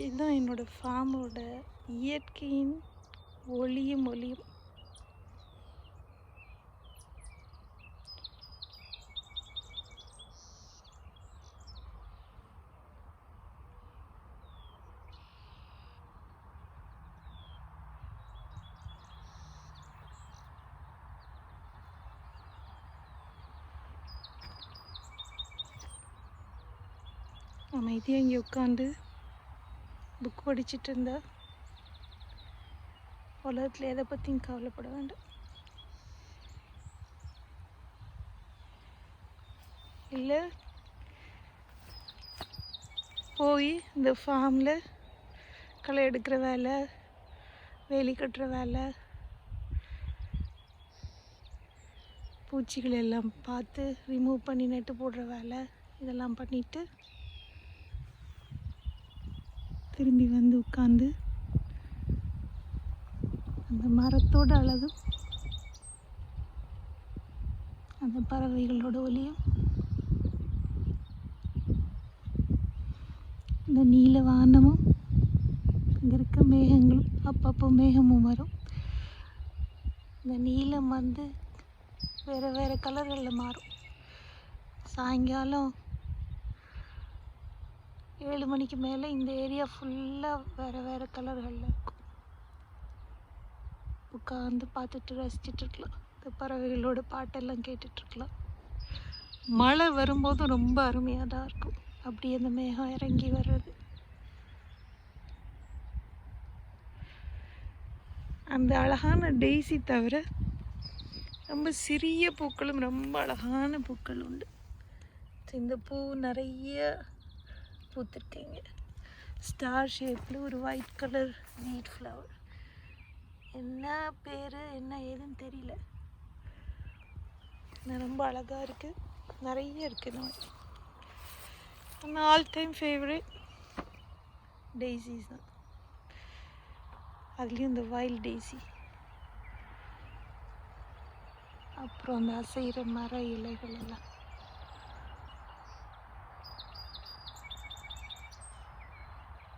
இதுதான் என்னோடய ஃபார்மோட இயற்கையின் ஒளியும் ஒளியும். அமைதியாக இங்கே உட்காந்து புக் படிச்சுட்டு இருந்தா உலகத்தில் எதை பற்றியும் கவலைப்பட வேண்டாம். இல்லை போய் இந்த ஃபார்மில் களை எடுக்கிற வேலை, வேலி கட்டுற வேலை, பூச்சிகள் எல்லாம் பார்த்து ரிமூவ் பண்ணி நெட்டு போடுற வேலை, இதெல்லாம் பண்ணிவிட்டு திரும்பி வந்து உட்காந்து அந்த மரத்தோட அழகு, அந்த பறவைகளோட ஒலியும், இந்த நீல வானமும், இங்கே இருக்க மேகங்களும், அப்பப்போ மேகமும் வரும். இந்த நீலம் வந்து வேறு வேறு கலர்களில் மாறும். சாயங்காலம் 7 மணிக்கு மேலே இந்த ஏரியா ஃபுல்லாக வேறு வேறு கலர்களில் இருக்கும். உட்காந்து பார்த்துட்டு ரசிச்சிட்ருக்கலாம். இந்த பறவைகளோட பாட்டெல்லாம் கேட்டுட்ருக்கலாம். மழை வரும்போது ரொம்ப அருமையாக தான் இருக்கும். அப்படி அந்த மேகம் இறங்கி வர்றது, அந்த அழகான டெய்ஸி தவிர ரொம்ப சிறிய பூக்களும் ரொம்ப அழகான பூக்கள் உண்டு. இந்த பூ நிறைய பூத்துருக்கீங்க. ஸ்டார் ஷேப்பில் ஒரு ஒயிட் கலர் வீட் ஃப்ளவர். என்ன பேர் என்ன ஏதுன்னு தெரியல. ரொம்ப அழகாக இருக்குது. நிறைய இருக்குது இந்த மாதிரி. ஆனால் ஆல் டைம் ஃபேவரட் டெய்ஸிஸ் தான். அதுலேயும் இந்த வைல்ட் டெய்ஸி, அப்புறம் அந்த அசைகிற மர இலைகள் எல்லாம்.